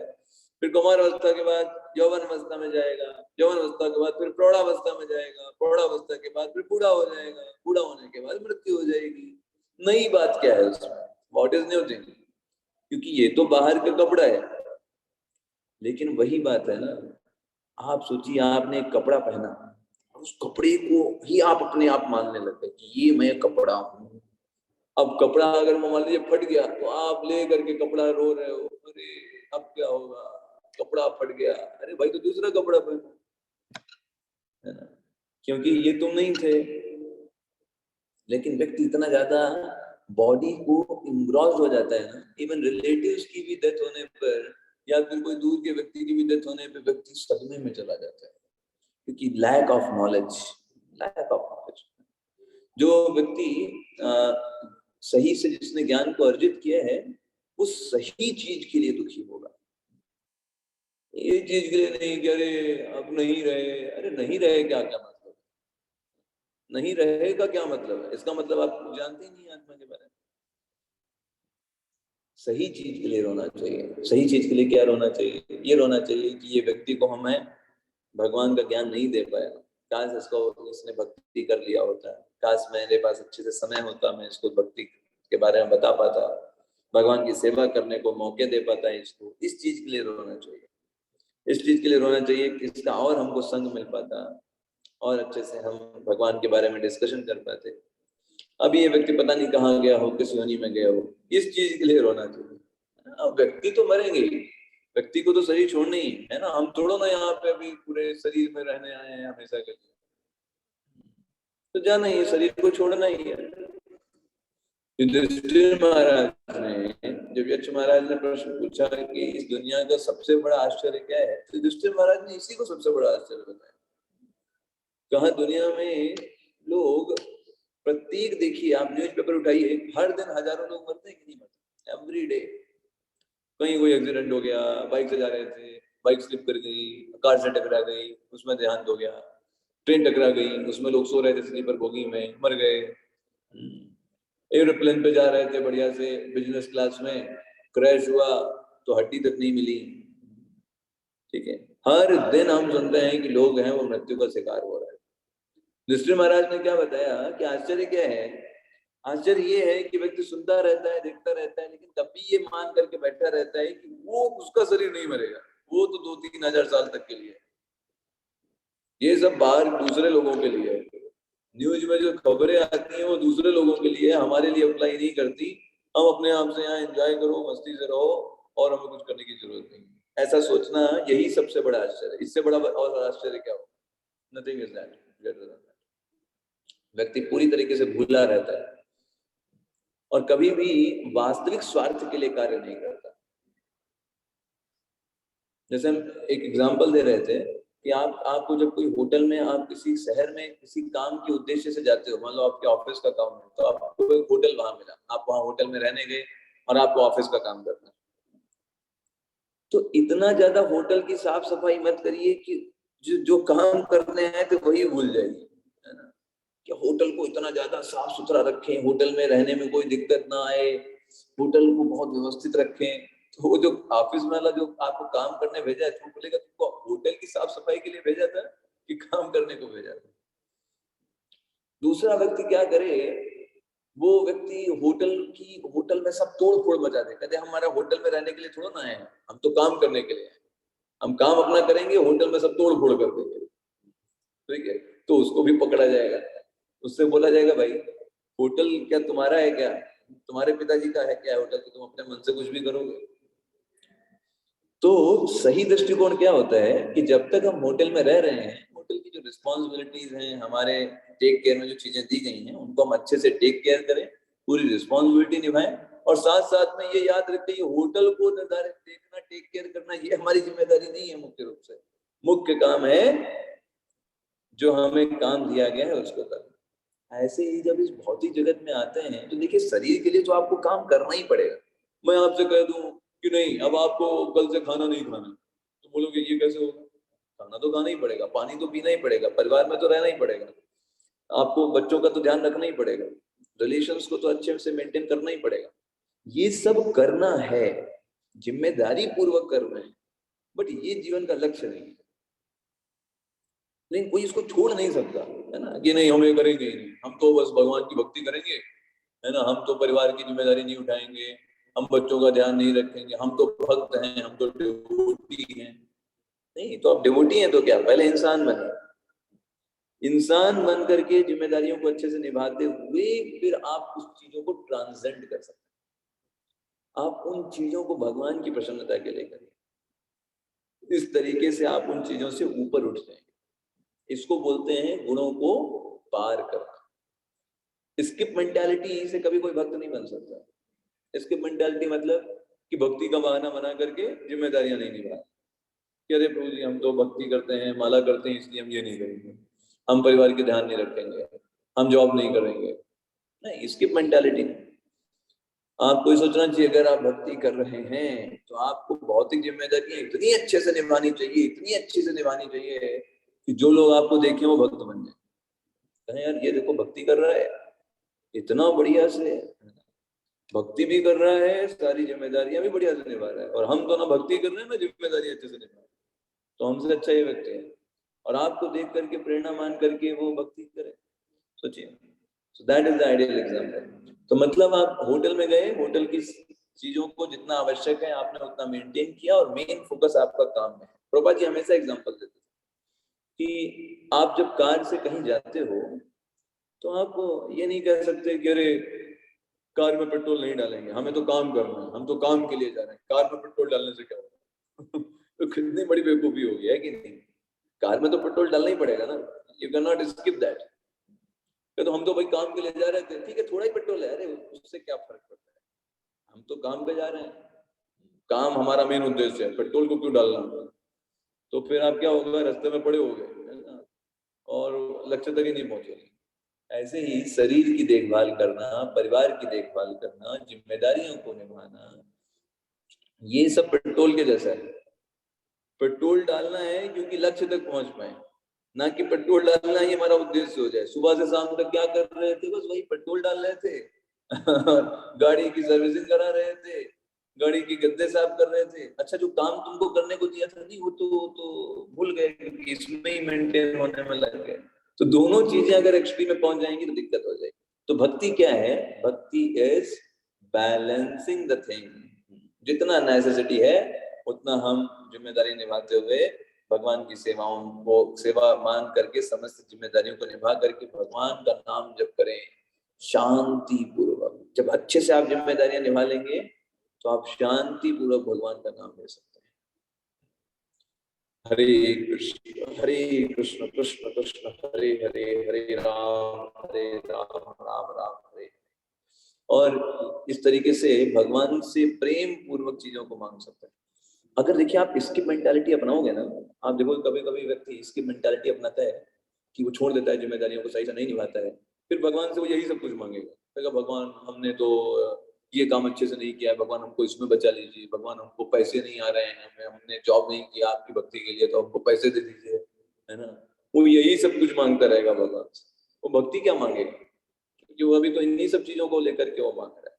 फिर कौमार अवस्था के बाद यौवन अवस्था में जाएगा, यौवन अवस्था के बाद फिर प्रौढ़ावस्था में जाएगा, प्रौढ़ावस्था के बाद फिर बूढ़ा हो जाएगा, बूढ़ा होने के बाद मृत्यु हो जाएगी। नई बात क्या है उसमें? What is new thing? क्योंकि ये तो बाहर का कपड़ा है, लेकिन वही बात है ना, आप सोचिए आपने एक कपड़ा पहना, उस कपड़े को ही आप अपने आप मानने लगते कि ये मैं कपड़ा हूँ। अब कपड़ा अगर मान लीजिए फट गया तो आप ले करके कपड़ा रो रहे हो, अरे अब क्या होगा, कपड़ा फट गया। अरे भाई तो दूसरा कपड़ा पहनो, है ना, क्योंकि ये तुम नहीं थे। लेकिन व्यक्ति इतना ज्यादा बॉडी को इंग्रॉस्ड हो जाता है ना, इवन रिलेटिव्स की भी डेथ होने पर या फिर कोई दूर के व्यक्ति की भी डेथ होने पर व्यक्ति सदमे में चला जाता है, क्योंकि लैक ऑफ नॉलेज। जो व्यक्ति सही से जिसने ज्ञान को अर्जित किया है, वो सही चीज के लिए दुखी होगा, ये चीज के लिए नहीं कि अरे अब नहीं रहे। अरे नहीं रहे क्या मतलब? नहीं रहेगा क्या मतलब है? इसका मतलब आप जानते ही नहीं आत्मा के बारे में। सही चीज के लिए रोना चाहिए। सही चीज के लिए क्या रोना चाहिए? ये रोना चाहिए कि ये व्यक्ति को हमें भगवान का ज्ञान नहीं दे पाया, काश इसने भक्ति कर लिया होता, काश मेरे पास अच्छे से समय होता, मैं इसको भक्ति के बारे में बता पाता, भगवान की सेवा करने को मौके दे पाता है इसको। इस चीज के लिए रोना चाहिए, इस चीज के लिए रोना चाहिए कि इसका और हमको संग मिल पाता और अच्छे से हम भगवान के बारे में डिस्कशन कर पाते। अभी ये व्यक्ति पता नहीं कहाँ गया हो, किस योनि में गया हो, इस चीज के लिए रोना चाहिए। व्यक्ति तो मरेंगे ही, व्यक्ति को तो शरीर छोड़ना ही है ना, हम थोड़ा ना यहाँ पे अभी पूरे शरीर में रहने आए हैं हमेशा के लिए, तो जाना ही, शरीर को छोड़ना ही है। युधिष्ठिर महाराज ने, जब यक्ष महाराज ने प्रश्न पूछा कि इस दुनिया का सबसे बड़ा आश्चर्य क्या है, तो युधिष्ठिर महाराज ने इसी को सबसे बड़ा आश्चर्य बताया। कहा दुनिया में लोग प्रत्येक, देखिए आप न्यूज़पेपर उठाइए, हर दिन हजारों लोग मरते हैं कि नहीं मरते? एवरी डे कहीं कोई एक्सीडेंट हो गया, बाइक से जा रहे थे, बाइक स्लिप कर गई, कार से टकरा गई, उसमें देहांत हो गया, ट्रेन टकरा गई, उसमें लोग सो रहे थे स्लीपर बोगी में, मर गए। एरोप्लेन पे जा रहे थे बढ़िया से बिजनेस क्लास में, क्रैश हुआ तो हड्डी तक नहीं मिली। ठीक है, हर दिन हम सुनते हैं कि लोग हैं वो मृत्यु का शिकार हो रहे हैं। युधिष्ठिर महाराज ने क्या बताया कि आश्चर्य क्या है? आश्चर्य ये है कि व्यक्ति सुनता रहता है, देखता रहता है, लेकिन तब भी ये मान करके बैठा रहता है कि वो उसका शरीर नहीं मरेगा, वो तो 2-3 हजार साल तक के लिए है। ये सब बाहर दूसरे लोगों के लिए है। न्यूज में जो खबरें आती हैं वो दूसरे लोगों के लिए, हमारे लिए अप्लाई नहीं करती। हम अपने आप से यहाँ एंजॉय करो, मस्ती से रहो और हमें कुछ करने की जरूरत नहीं। ऐसा सोचना यही सबसे बड़ा आश्चर्य है। इससे बड़ा और आश्चर्य क्या हो? Nothing is that greater than that. व्यक्ति पूरी तरीके से भूला रहता है और कभी भी वास्तविक स्वार्थ के लिए कार्य नहीं करता। जैसे हम एक एग्जांपल दे रहे थे कि आपको जब कोई होटल में, आप किसी शहर में किसी काम के उद्देश्य से जाते हो, मान लो आपके ऑफिस का काम है, तो आपको एक होटल वहां मिला, आप वहां होटल में रहने गए और आपको ऑफिस का काम करना है, तो इतना ज्यादा होटल की साफ सफाई मत करिए कि जो काम करने हैं तो वही भूल जाइए, है ना? कि होटल को इतना ज्यादा साफ सुथरा रखें, होटल में रहने में कोई दिक्कत ना आए, होटल को बहुत व्यवस्थित रखें। तो वो जो ऑफिस वाला जो आपको काम करने भेजा है, तो बोलेगा तुमको होटल की साफ सफाई के लिए भेजा था कि काम करने को भेजा था? दूसरा व्यक्ति क्या करे, वो व्यक्ति होटल में सब तोड़ फोड़ मचा दे, कहते हमारा होटल में रहने के लिए थोड़ा ना है, हम तो काम करने के लिए हैं, हम काम अपना करेंगे, होटल में सब तोड़ फोड़ कर देंगे। ठीक है, तो उसको भी पकड़ा जाएगा, उससे बोला जाएगा भाई होटल क्या तुम्हारा है क्या? तुम्हारे पिताजी का है क्या होटल? तो तुम अपने मन से कुछ भी करोगे? तो सही दृष्टिकोण क्या होता है कि जब तक हम होटल में रह रहे हैं, होटल की जो रिस्पॉन्सिबिलिटीज हैं, हमारे टेक केयर में जो चीजें दी गई हैं, उनको हम अच्छे से टेक केयर करें, पूरी रिस्पॉन्सिबिलिटी निभाएं, और साथ साथ में ये याद रखें कि होटल को निर्धारित देखना, टेक केयर करना, ये हमारी जिम्मेदारी नहीं है। मुख्य रूप से मुख्य काम है जो हमें काम दिया गया है उसको करना। ऐसे ही जब इस भौतिक जगत में आते हैं तो देखिए, शरीर के लिए तो आपको काम करना ही पड़ेगा। मैं आपसे कह दूं कि नहीं अब आपको कल से खाना नहीं खाना, तो बोलोगे ये कैसे होगा? खाना तो खाना ही पड़ेगा, पानी तो पीना ही पड़ेगा, परिवार में तो रहना ही पड़ेगा, आपको बच्चों का तो ध्यान रखना ही पड़ेगा, रिलेशंस को तो अच्छे से मेंटेन करना ही पड़ेगा। ये सब करना है, जिम्मेदारी पूर्वक करना है, बट ये जीवन का लक्ष्य नहीं है। लेकिन कोई इसको छोड़ नहीं सकता, है ना, कि नहीं हम ये करेंगे ही नहीं, हम तो बस भगवान की भक्ति करेंगे, है ना, हम तो परिवार की जिम्मेदारी नहीं उठाएंगे, हम बच्चों का ध्यान नहीं रखेंगे, हम तो भक्त हैं, हम तो डिवोटी हैं। नहीं, तो आप डिवोटी हैं तो क्या, पहले इंसान बने, इंसान बन करके जिम्मेदारियों को अच्छे से निभाते हुए फिर आप उस चीजों को ट्रांसेंड कर सकते हैं। आप उन चीजों को भगवान की प्रसन्नता के लिए करिए, इस तरीके से आप उन चीजों से ऊपर उठ जाएंगे। इसको बोलते हैं गुणों को पार करना। स्किप मेंटालिटी से कभी कोई भक्त नहीं बन सकता। स्किप मेंटालिटी मतलब कि भक्ति का बहाना बना करके जिम्मेदारियां नहीं निभा, कि अरे प्रभु जी हम तो भक्ति करते हैं, माला करते हैं, इसलिए हम ये नहीं करेंगे, हम परिवार के ध्यान नहीं रखेंगे, हम जॉब नहीं करेंगे। नहीं, स्किप मेंटालिटी। आपको सोचना चाहिए अगर आप भक्ति कर रहे हैं तो आपको भौतिक जिम्मेदारियां इतनी अच्छे से निभानी चाहिए, इतनी अच्छे से निभानी चाहिए कि जो लोग आपको देखें वो भक्त बन जाए, कहें यार ये देखो भक्ति कर रहा है, इतना बढ़िया से भक्ति भी कर रहा है, सारी जिम्मेदारियां भी बढ़िया से निभा रहा है, और हम तो ना भक्ति कर रहे हैं ना जिम्मेदारी अच्छे से निभा रहे हैं, तो हमसे अच्छा ये व्यक्ति है। और आपको देख करके प्रेरणा मान करके वो भक्ति करे, सोचिए। So that is the ideal example. तो मतलब आप होटल में गए, होटल की चीजों को जितना आवश्यक है आपने उतना मेंटेन किया, और मेन फोकस आपका काम में है। प्रभा जी हमेशा एग्जांपल देते थे कि आप जब कार से कहीं जाते हो तो आप ये नहीं कह सकते कि अरे कार में पेट्रोल नहीं डालेंगे, हमें तो काम करना है, हम तो काम के लिए जा रहे हैं, कार में पेट्रोल डालने से क्या होगा? तो कितनी बड़ी बेवकूफी होगी, है कि नहीं? कार में तो पेट्रोल डालना ही पड़ेगा ना, you can not skip that. तो हम तो भाई काम के लिए जा रहे थे, ठीक है थोड़ा ही पेट्रोल है, अरे उससे क्या फर्क पड़ता है, हम तो काम पे जा रहे हैं, काम हमारा मेन उद्देश्य है, पेट्रोल को क्यों डालना? तो फिर आप क्या होगा, रास्ते में पड़े हो गए और लक्ष्य तक ही नहीं पहुंचेंगे। ऐसे ही शरीर की देखभाल करना, परिवार की देखभाल करना, जिम्मेदारियों को निभाना, ये सब पेट्रोल के जैसा है। पेट्रोल डालना है क्योंकि लक्ष्य तक पहुंच पाए, ना कि पेट्रोल डालना ही हमारा उद्देश्य हो जाए। सुबह से शाम तक क्या कर रहे थे? बस वही पेट्रोल डाल रहे थे गाड़ी की सर्विसिंग करा रहे थे, गाड़ी की गद्दे साफ कर रहे थे। अच्छा, जो काम तुमको करने को दिया था नहीं, वो तो भूल गए क्योंकि इसमें ही मेंटेन होने में लग गए। तो दोनों चीजें अगर एक्सट्रीम में पहुंच जाएंगी तो दिक्कत हो जाएगी। तो भक्ति क्या है? भक्ति इज बैलेंसिंग द थिंग। जितना नेसेसिटी है उतना हम जिम्मेदारी निभाते हुए भगवान की सेवाओं को सेवा मान करके समस्त जिम्मेदारियों को निभा करके भगवान का नाम जप करें शांति पूर्वक। जब अच्छे से आप जिम्मेदारियां निभा लेंगे तो आप शांति पूर्वक भगवान का नाम ले सकते हैं। हरे कृष्ण कृष्ण कृष्ण हरे हरे, हरे राम राम राम हरे। और इस तरीके से भगवान से प्रेम पूर्वक चीजों को मांग सकते हैं। अगर देखिए आप इसकी मेंटालिटी अपनाओगे ना, आप देखो कभी कभी व्यक्ति इसकी मेंटालिटी अपनाता है कि वो छोड़ देता है जिम्मेदारियों को, सही से नहीं निभाता है, फिर भगवान से वो यही सब कुछ मांगेगा। कहेगा भगवान हमने तो ये काम अच्छे से नहीं किया है, भगवान हमको इसमें बचा लीजिए, भगवान हमको पैसे नहीं आ रहे हैं, हमने जॉब नहीं किया आपकी भक्ति के लिए तो हमको पैसे दे दीजिए, है ना। वो यही सब कुछ मांगता रहेगा भगवान से। वो भक्ति क्या मांगेगा? क्योंकि वो अभी तो इन्हीं सब चीजों को लेकर के वो मांग रहा है।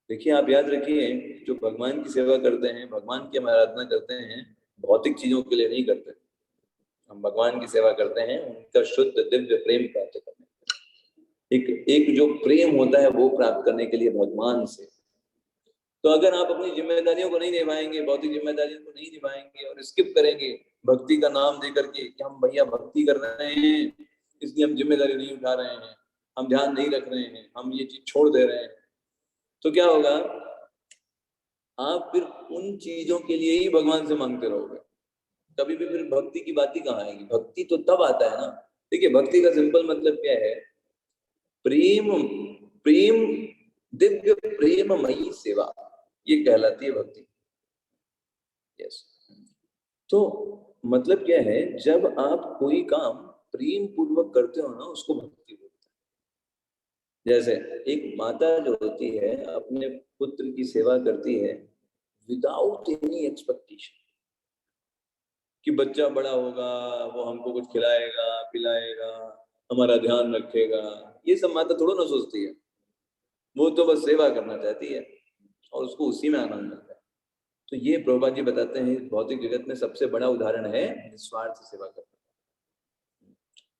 देखिए आप याद रखिए, जो भगवान की सेवा करते हैं, भगवान की हम आराधना करते हैं, भौतिक चीजों के लिए नहीं करते। हम भगवान की सेवा करते हैं उनका शुद्ध दिव्य प्रेम प्राप्त करने, एक जो प्रेम होता है वो प्राप्त करने के लिए भगवान से। तो अगर आप अपनी जिम्मेदारियों को नहीं निभाएंगे, भौतिक जिम्मेदारियों को नहीं निभाएंगे और स्किप करेंगे भक्ति का नाम दे करके कि हम भैया भक्ति कर रहे हैं इसलिए हम जिम्मेदारी नहीं उठा रहे हैं, हम ध्यान नहीं रख रहे हैं, हम ये चीज छोड़ दे रहे हैं, तो क्या होगा? आप फिर उन चीजों के लिए ही भगवान से मांगते रहोगे। कभी भी फिर भक्ति की बात ही कहाँ आएगी? भक्ति तो तब आता है ना। देखिए भक्ति का सिंपल मतलब क्या है? प्रेम, प्रेम, दिव्य प्रेममयी सेवा, ये कहलाती है भक्ति। यस। तो मतलब क्या है? जब आप कोई काम प्रेम पूर्वक करते हो ना, उसको भक्ति बोलते हैं। जैसे एक माता जो होती है अपने पुत्र की सेवा करती है विदाउट एनी एक्सपेक्टेशन कि बच्चा बड़ा होगा, वो हमको कुछ खिलाएगा पिलाएगा, हमारा ध्यान रखेगा। ये सब माता थोड़ा ना सोचती है, वो तो बस सेवा करना चाहती है और उसको उसी में आनंद मिलता है। तो ये प्रभुपाद जी बताते हैं भौतिक जगत में सबसे बड़ा उदाहरण है निस्वार्थ सेवा करना।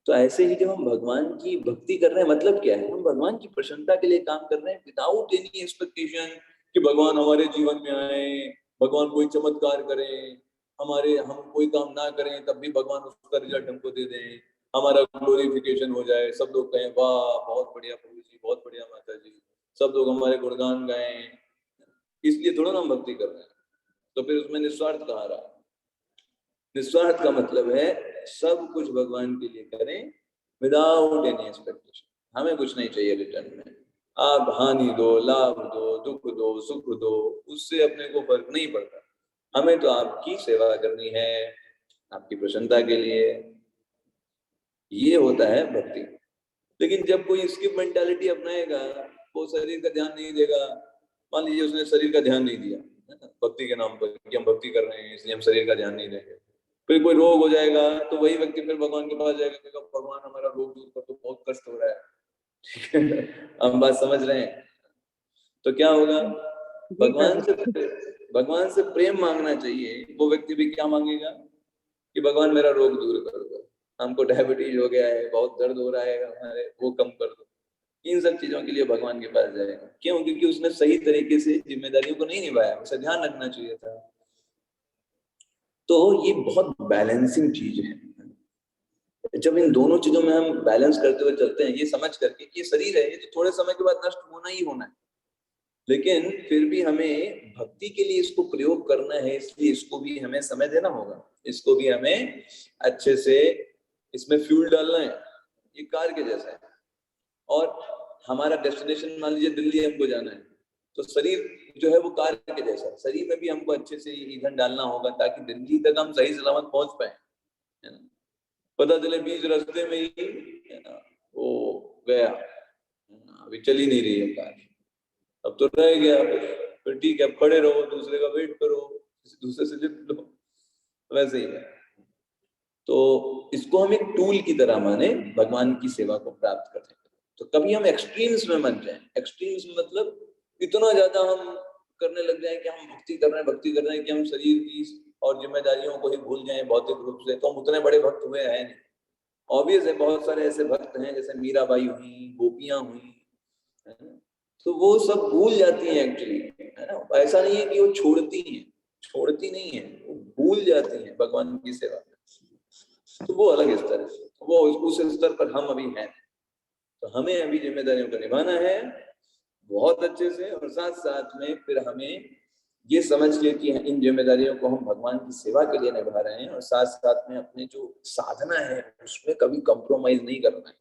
तो ऐसे ही जब हम भगवान की भक्ति कर रहे हैं, मतलब क्या है? हम भगवान की प्रसन्नता के लिए काम कर रहे हैं विदाउट एनी एक्सपेक्टेशन कि भगवान हमारे जीवन में आए, भगवान कोई चमत्कार करें, हम कोई काम ना करें तब भी भगवान उसका रिजल्ट हमको दे दें, हमारा ग्लोरिफिकेशन हो जाए, सब लोग कहें वाह बहुत बढ़िया प्रभु जी, बहुत बढ़िया माता जी, सब लोग हमारे गुणगान गाएं, इसलिए थोड़ा ना हम भक्ति कर रहे हैं। तो फिर उसमें निस्वार्थ कहाँ रहा? निस्वार्थ का मतलब है सब कुछ भगवान के लिए करें विदाउट एनी एक्सपेक्टेशन। हमें कुछ नहीं चाहिए रिटर्न में। आप हानि दो, लाभ दो, दुख दो, सुख दो, उससे अपने को फर्क नहीं पड़ता। हमें तो आपकी सेवा करनी है, आपकी प्रसन्नता के लिए। ये होता है भक्ति। लेकिन जब कोई इसकी मेंटालिटी अपनाएगा, वो शरीर का ध्यान नहीं देगा। मान लीजिए उसने शरीर का ध्यान नहीं दिया भक्ति के नाम पर कि हम भक्ति कर रहे हैं इसलिए हम शरीर का ध्यान नहीं देंगे, फिर कोई रोग हो जाएगा तो वही व्यक्ति फिर भगवान के पास जाएगा, कहेगा भगवान हमारा रोग दूर कर, तो बहुत कष्ट हो रहा है हम बात समझ रहे हैं? तो क्या होगा? भगवान से प्रेम मांगना चाहिए। वो व्यक्ति भी क्या मांगेगा कि भगवान मेरा रोग दूर कर दो, हमको डायबिटीज हो गया है, बहुत दर्द हो रहा है हमारे, वो कम कर दो। इन सब चीजों के लिए भगवान के पास जाएगा। क्यों? क्योंकि उसने सही तरीके से जिम्मेदारियों को नहीं निभाया, उसे ध्यान रखना चाहिए था। तो ये बहुत बैलेंसिंग चीज है। जब इन दोनों चीजों में हम बैलेंस करते हुए चलते हैं, ये समझ करके कि ये शरीर है, ये तो थोड़े समय के बाद नष्ट होना ही होना है, लेकिन फिर भी हमें भक्ति के लिए इसको प्रयोग करना है, इसलिए इसको भी हमें समय देना होगा, इसको भी हमें अच्छे से इसमें फ्यूल डालना है। ये कार के जैसा है। और हमारा डेस्टिनेशन मान लीजिए दिल्ली हमको जाना है, तो शरीर जो है वो कार के जैसा है। शरीर में भी हमको अच्छे से ईंधन डालना होगा ताकि दिल्ली तक हम सही सलामत पहुंच पाए, है ना। पता चले बीच रास्ते में ही वो गया, अभी चल ही नहीं रही है कार, अब तो रह गया। फिर ठीक है खड़े रहो, दूसरे का वेट करो, दूसरे से लिफ्ट लो, वैसे ही है। तो इसको हम एक टूल की तरह माने भगवान की सेवा को प्राप्त करने के। तो कभी हम एक्सट्रीम्स में मत जाएं। एक्सट्रीम्स में मतलब इतना ज्यादा हम करने लग जाएं कि हम भक्ति कर रहे हैं कि हम शरीर की और जिम्मेदारियों को ही भूल जाएं भौतिक रूप से। तो हम उतने बड़े भक्त हुए हैं नहीं। ऑब्वियस है बहुत सारे ऐसे भक्त हैं जैसे मीराबाई हुई, गोपियां हुई, है ना, तो वो सब भूल जाती हैं एक्चुअली, है ना। ऐसा नहीं है कि वो छोड़ती नहीं है, वो भूल जाती हैं भगवान की सेवा में। तो वो अलग स्तर है, वो उस स्तर पर हम अभी हैं। तो हमें अभी जिम्मेदारियों को निभाना है बहुत अच्छे से, और साथ साथ में फिर हमें ये समझ के कि इन जिम्मेदारियों को हम भगवान की सेवा के लिए निभा रहे हैं, और साथ साथ में अपने जो साधना है उसमें कभी कंप्रोमाइज नहीं करना है।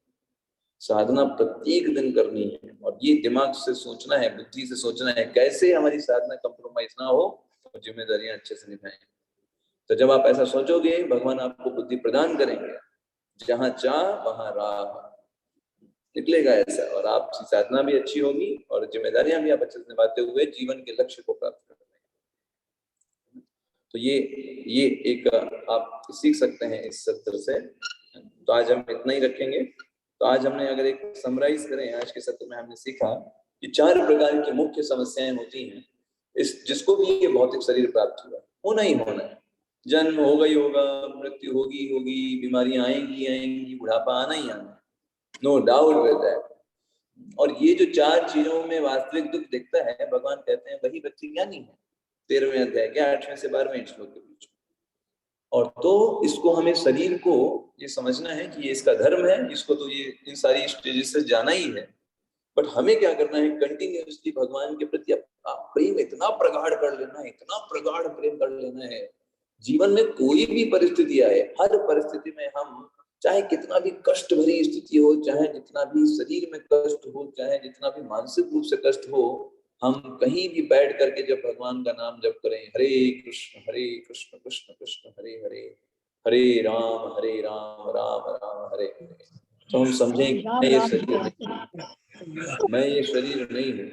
साधना प्रत्येक दिन करनी है, और ये दिमाग से सोचना है, बुद्धि से सोचना है कैसे हमारी साधना कंप्रोमाइज ना हो और जिम्मेदारियां अच्छे से निभाएं। तो जब आप ऐसा सोचोगे भगवान आपको बुद्धि प्रदान करेंगे, जहां चाह वहां राह निकलेगा ऐसा, और आपकी साधना भी अच्छी होगी और जिम्मेदारियां भी आप अच्छे से निभाते हुए जीवन के लक्ष्य को प्राप्त कर पाएंगे। तो ये एक आप सीख सकते हैं इस सत्र से। तो आज हम इतना ही रखेंगे। तो आज हमने अगर एक समराइज करें, आज के सत्र में हमने सीखा कि 4 प्रकार की मुख्य समस्याएं होती हैं इस जिसको भी ये भौतिक शरीर प्राप्त हुआ, होना ही होना है। जन्म होगा ही होगा, मृत्यु होगी होगी, बीमारियां आएंगी, बुढ़ापा आना ही आना, नो डाउट विद दैट। और ये जो 4 चीजों में वास्तविक दुख दिखता है, भगवान कहते हैं वही व्यक्ति ज्ञानी है। 13वें अध्याय के 8वें से 12वें श्लोक के बीच। और तो इसको हमें शरीर को ये समझना है कि ये इसका धर्म है, इसको तो ये इन सारी स्टेजेस से जाना ही है। बट हमें क्या करना है, कंटिन्यूअसली भगवान के प्रति प्रेम इतना प्रगाढ़ कर लेना है, इतना प्रगाढ़ प्रेम कर लेना है। जीवन में कोई भी परिस्थिति आए, हर परिस्थिति में हम चाहे कितना भी कष्ट भरी स्थिति हो, चाहे जितना भी शरीर में कष्ट हो, चाहे जितना भी मानसिक रूप से कष्ट हो, हम कहीं भी बैठ करके जब भगवान का नाम जप करें, हरे कृष्ण कृष्ण कृष्ण हरे हरे, हरे राम राम राम हरे हरे, तो हम समझें कि मैं ये शरीर नहीं हूँ।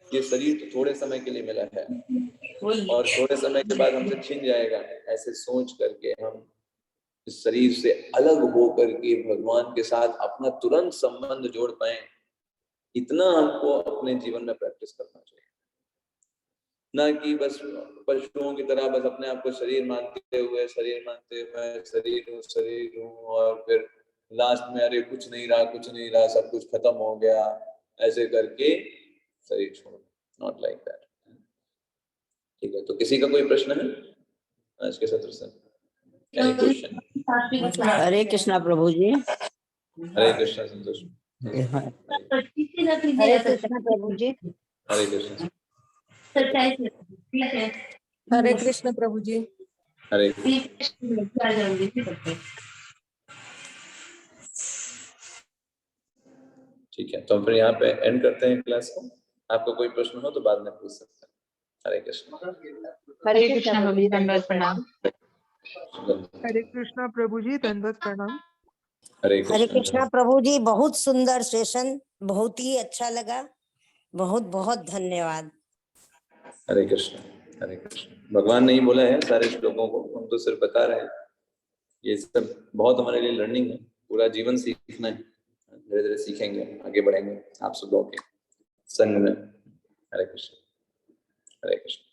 ये शरीर तो थोड़े समय के लिए मिला है और थोड़े समय के बाद हमसे छिन जाएगा। ऐसे सोच करके हम इस शरीर से अलग हो करके भगवान के साथ अपना तुरंत संबंध जोड़ पाए, इतना हमको अपने जीवन में प्रैक्टिस करना चाहिए। ना कि बस पशुओं की तरह बस अपने आप को शरीर मानते हुए शरीर हूँ और फिर लास्ट में अरे कुछ नहीं रहा, सब कुछ खत्म हो गया, ऐसे करके शरीर छोड़ो। Not like that. ठीक है, तो किसी का कोई प्रश्न है आज के सत्र से? Any question? हरे कृष्णा प्रभु जी। हरे कृष्णा संतोष। हरे कृष्णा प्रभु जी। हरे कृष्ण। हरे कृष्ण प्रभु जी। हरे ठीक है, तो हम फिर यहाँ पे एंड करते हैं क्लास को। आपको कोई प्रश्न हो तो बाद में पूछ सकते हैं। हरे कृष्ण। हरे कृष्णा प्रभु जी, दंडवत प्रणाम। हरे कृष्णा प्रभु जी, दंडवत प्रणाम। हरे कृष्णा प्रभु जी, बहुत सुंदर सेशन, बहुत ही अच्छा लगा, बहुत बहुत धन्यवाद। हरे कृष्ण। हरे कृष्ण। भगवान ने ही बोला है सारे श्लोकों को, हम तो सिर्फ बता रहे हैं। ये सब बहुत हमारे लिए लर्निंग है, पूरा जीवन सीखना है। धीरे धीरे सीखेंगे, आगे बढ़ेंगे आप सब लोगों के संग में। हरे कृष्ण। हरे कृष्ण।